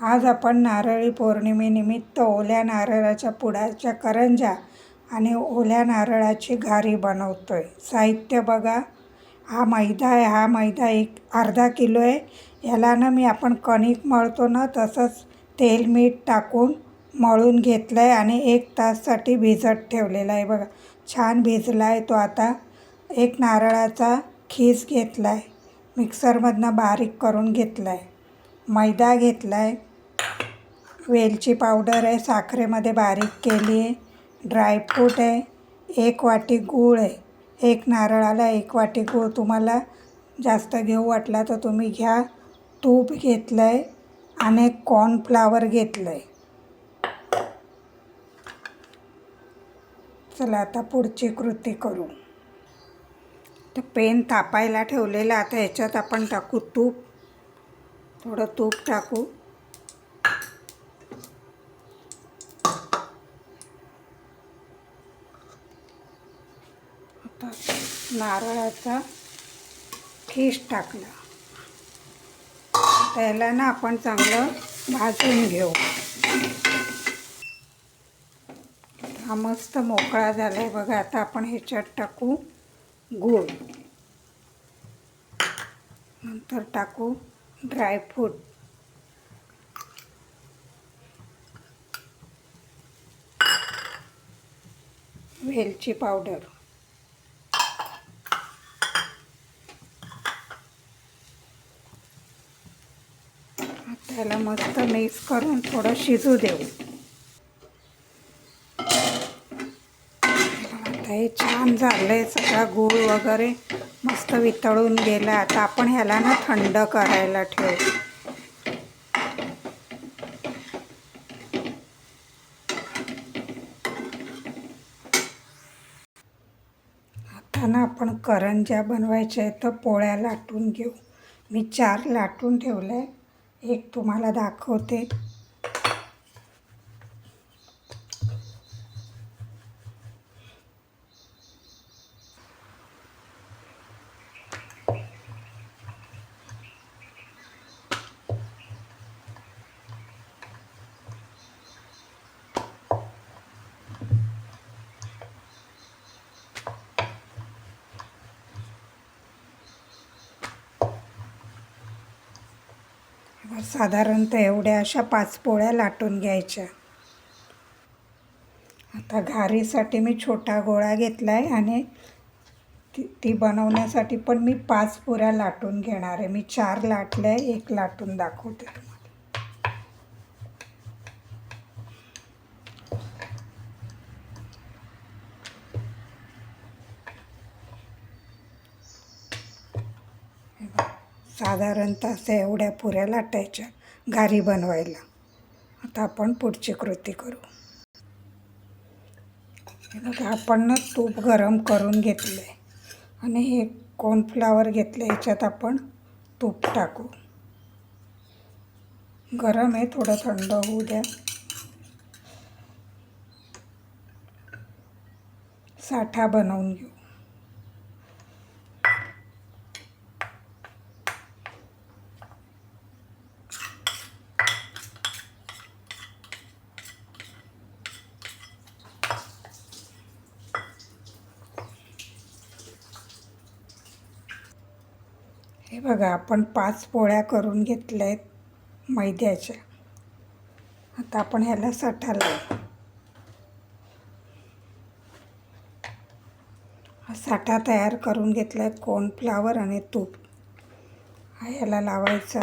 आज आपण नारळी पौर्णिमेनिमित्त ओल्या नारळाच्या पुडाच्या करंज्या आणि ओल्या नारळाची घारी बनवतोय. साहित्य बघा, हा मैदा आहे. हा मैदा अर्धा किलो आहे. ह्याला ना मी आपण कणिक मळतो ना तसंच तेल मीठ टाकून मळून घेतलं आहे आणि 1 ताससाठी भिजत ठेवलेला आहे. बघा छान भिजला आहे तो. आता एक नारळाचा खीस घेतला आहे, मिक्सरमधनं बारीक करून घेतला आहे. मैदा घेतला आहे, वेलची पावडर आहे, साखरेमध्ये बारीक केली आहे, ड्रायफ्रूट आहे, 1 वाटी गूळ आहे. 1 नारळाला 1 वाटी गूळ. तुम्हाला जास्त घेऊ वाटला तर तुम्ही घ्या. तूप घेतलं आहे आणि कॉर्नफ्लावर घेतलं आहे. चला आता पुढची कृती करू. तर पेन तापायला ठेवलेला. आता ह्याच्यात आपण टाकू तूप. थोडं तूप टाकू. आता नारळाचा खीस टाकला. त्याला ना आपण चांगलं भाजून घेऊ. हा मस्त मोकळा झाला आहे बघा. आता आपण ह्याच्यात टाकू गूळ, नंतर टाकू ड्रायफ्रूट, वेलची पावडर, त्याला मस्त मिक्स करून थोडं शिजू देऊ. आता हे छान झालं आहे. सगळा गूळ वगैरे मस्त वितळून गेला. आता आपण ह्याला ना थंड करायला ठेवू. आता ना आपण करंज्या बनवायच्या आहेत तर पोळ्या लाटून घेऊ. मी 4 लाटून ठेवल्या आहे. एक तुम्हाला दाखवते. साधारणतः एवढ्या अशा 5 पोळ्या लाटून घ्यायच्या. आता घारीसाठी मी छोटा गोळा घेतला आहे आणि ती बनवण्यासाठी पण मी 5 पुऱ्या लाटून घेणार आहे. मी 4 लाटले आहे. 1 लाटून दाखवते तुम्हाला. साधारणतः असे एवढ्या पुऱ्या लाटायच्या घारी बनवायला. आता आपण पुढची कृती करू. बघा आपण ना तूप गरम करून घेतलं आहे आणि हे कॉर्नफ्लावर घेतलं. ह्याच्यात आपण तूप टाकू. गरम आहे, थोडं थंड होऊ द्या. साठा बनवून घेऊ. हे बघा आपण 5 पोळ्या करून घेतल्या आहेत मैद्याच्या. आता आपण ह्याला साठा लावू. हा साठा तयार करून घेतला आहे. कॉर्नफ्लावर आणि तूप हा ह्याला लावायचा.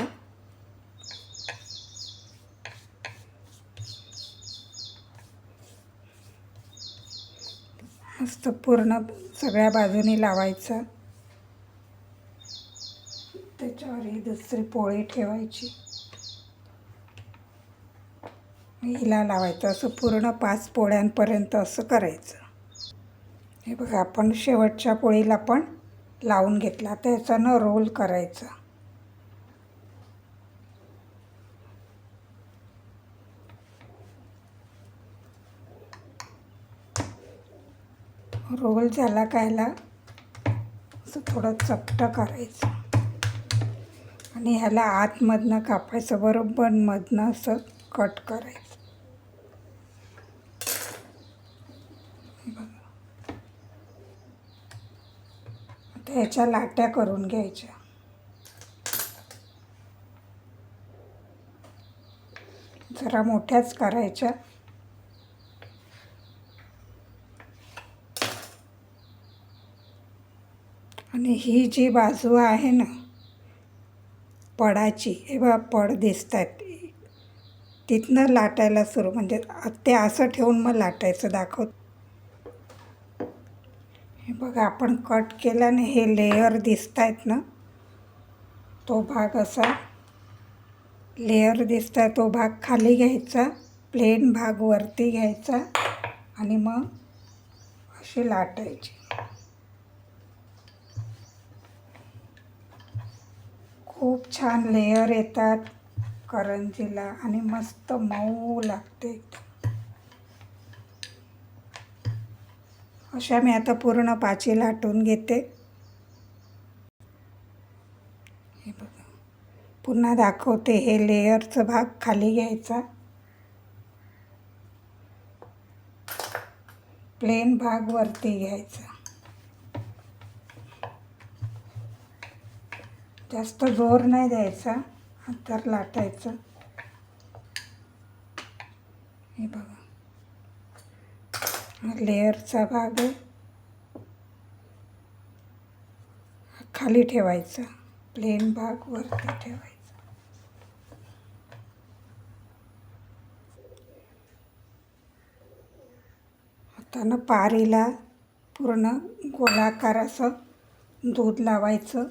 मस्त पूर्ण सगळ्या बाजूनी लावायचा. त्याच्यावर ही दुसरी पोळी ठेवायची, हिला लावायचं. असं पूर्ण 5 पोळ्यांपर्यंत असं करायचं. हे बघा आपण शेवटच्या पोळीला पण लावून घेतला. आता ह्याच्यानं रोल करायचा. रोल झाला का ह्याला असं थोडं चपटं करायचं आणि ह्याला आतमधनं कापायचं, बरोबर मधनं असं कट करायचं. आता ह्याच्या लाट्या करून घ्यायच्या. जरा मोठ्याच करायच्या. आणि ही जी बाजू आहे ना पडाची, हे बघा पड दिसत आहेत, तिथनं लाटायला सुरू, म्हणजे ते असं ठेवून मग लाटायचं दाखवत. हे बघा आपण कट केला ना, हे लेयर दिसत आहेत ना, तो भाग असा लेयर दिसत आहे तो भाग खाली घ्यायचा, प्लेन भाग वरती घ्यायचा आणि मग अशी लाटायची. खूप छान लेयर येतात करंजीला आणि मस्त मऊ लागते एकदम. अशा मी आता पूर्ण पाची लाटून घेते. हे बघा पुन्हा दाखवते. हे लेयरचा भाग खाली घ्यायचा, प्लेन भाग वरती घ्यायचा. जास्त जोर नाही द्यायचा, अंतर लाटायचं. हे बघा लेयरचा भाग खाली ठेवायचा, प्लेन भाग वरती ठेवायचा. आता ना पारीला पूर्ण गोलाकार असं दूध लावायचं.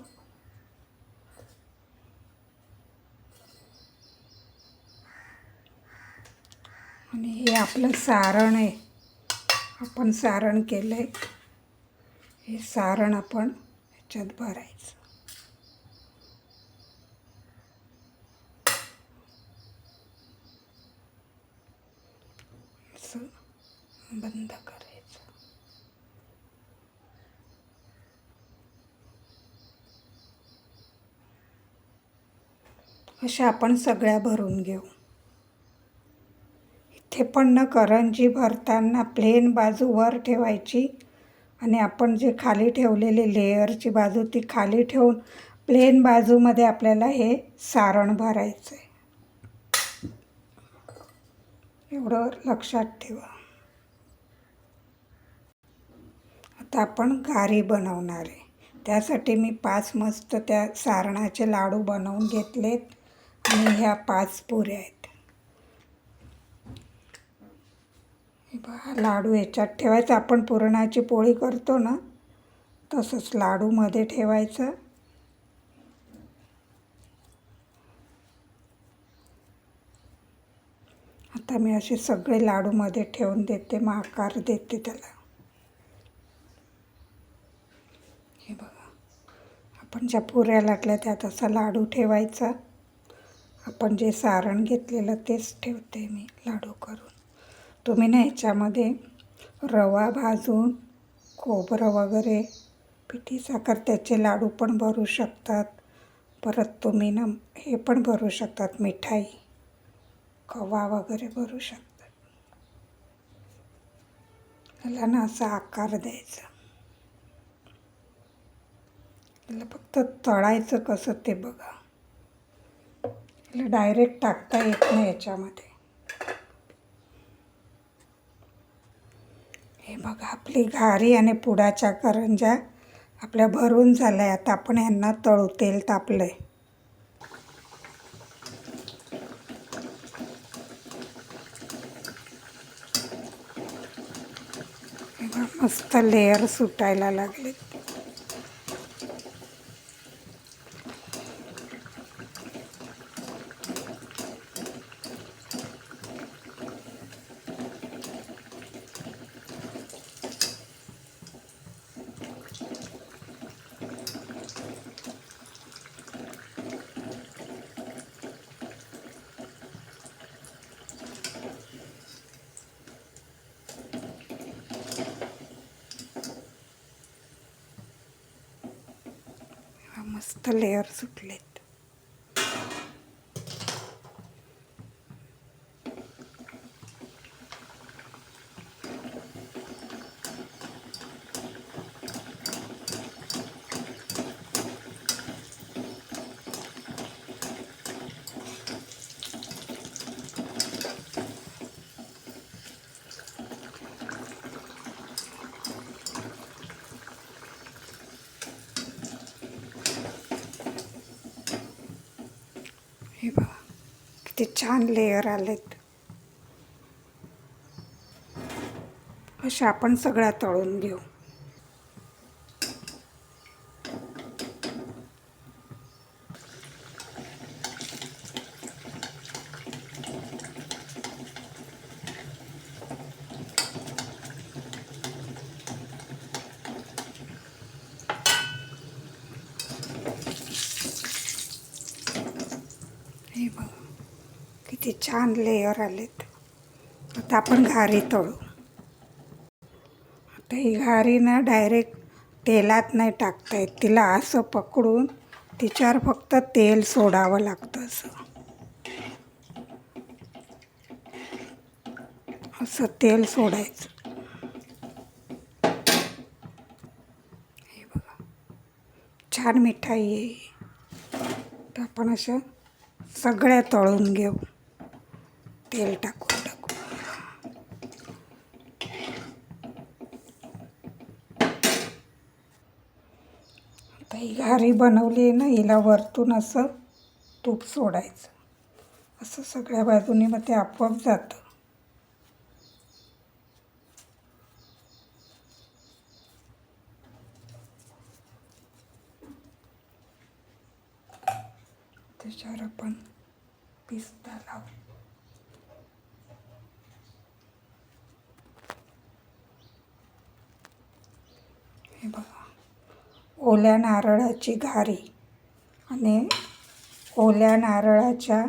आणि हे आपलं सारण आहे, आपण सारण केलं आहे. हे सारण आपण ह्याच्यात भरायचं. असं बंद करायचं. अशा आपण सगळ्या भरून घेऊ. इथे पण ना करंजी भरताना प्लेन बाजू वर ठेवायची आणि आपण जे खाली ठेवलेली लेयरची बाजू ती खाली ठेवून प्लेन बाजूमध्ये आपल्याला हे सारण भरायचं आहे. एवढं लक्षात ठेवा. आता आपण घारी बनवणार आहे. त्यासाठी मी 5 मस्त त्या सारणाचे लाडू बनवून घेतलेत आणि ह्या 5 पुऱ्या आहेत. हे बघा लाडू ह्याच्यात ठेवायचं. आपण पुरणाची पोळी करतो ना तसंच लाडूमध्ये ठेवायचं. आता मी असे सगळे लाडूमध्ये ठेवून देते, मग आकार देते त्याला. हे बघा आपण ज्या पुऱ्या लाटल्या त्यात असा लाडू ठेवायचा. आपण जे सारण घेतलेलं तेच ठेवते मी लाडू करून. तुम्ही ना ह्याच्यामध्ये रवा भाजून, खोबरं वगैरे, पिठी साखर त्याचे लाडू पण भरू शकतात. परत तुम्ही ना हे पण भरू शकतात, मिठाई, खवा वगैरे भरू शकतात. त्याला ना असा आकार द्यायचा. त्याला फक्त तळायचं कसं ते बघा. त्याला डायरेक्ट टाकता येत नाही याच्यामध्ये. हे बघा आपली घारी आणि पुडाच्या करंज्या आपल्या भरून झाल्या. आता आपण ह्यांना तळू. तेल तापलंय. मस्त लेयर सुटायला लागले. मस्त लेयर सुटलेत. किती छान लेयर आलेत. अशा आपण सगळ्या तळून घेऊ. हे बघा किती छान लेयर आलेत. आता आपण घारी तळू. आता ही घारी ना डायरेक्ट तेलात नाही टाकता येत. तिला असं पकडून तिच्यावर फक्त तेल सोडावं लागतं. असं तेल सोडायचं. हे बघा छान मिठाई आहे. तर आपण अशा सगळ्या तळून घेऊ तेल टाकून टाकून. आता ही घारी बनवली आहे ना, हिला वरतून असं तूप सोडायचं. असं सगळ्या बाजूनी मग ते आपोआप जातं. त्याच्यावर आपण पिस्ता लावू. हे बघा ओल्या नारळाची घारी आणि ओल्या नारळाच्या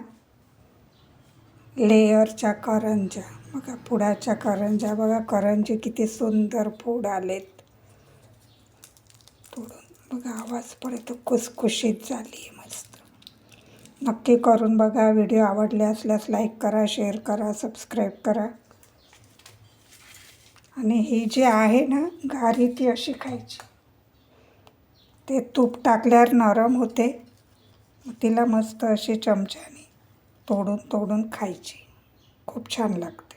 लेयरच्या करंज्या. बघा पुडाच्या करंज्या. बघा करंजे किती सुंदर पुड आलेत तोडून. बघा आवाज पण येतो. खुसखुशीत झाली आहे मस्त. नक्की करून बघा. व्हिडिओ आवडले असल्यास लाईक करा, शेअर करा, सबस्क्राईब करा. आणि ही जी आहे ना घारी ती अशी खायची. ते तूप टाकल्यावर नरम होते. तिला मस्त अशी चमच्याने तोडून तोडून खायची. खूप छान लागते.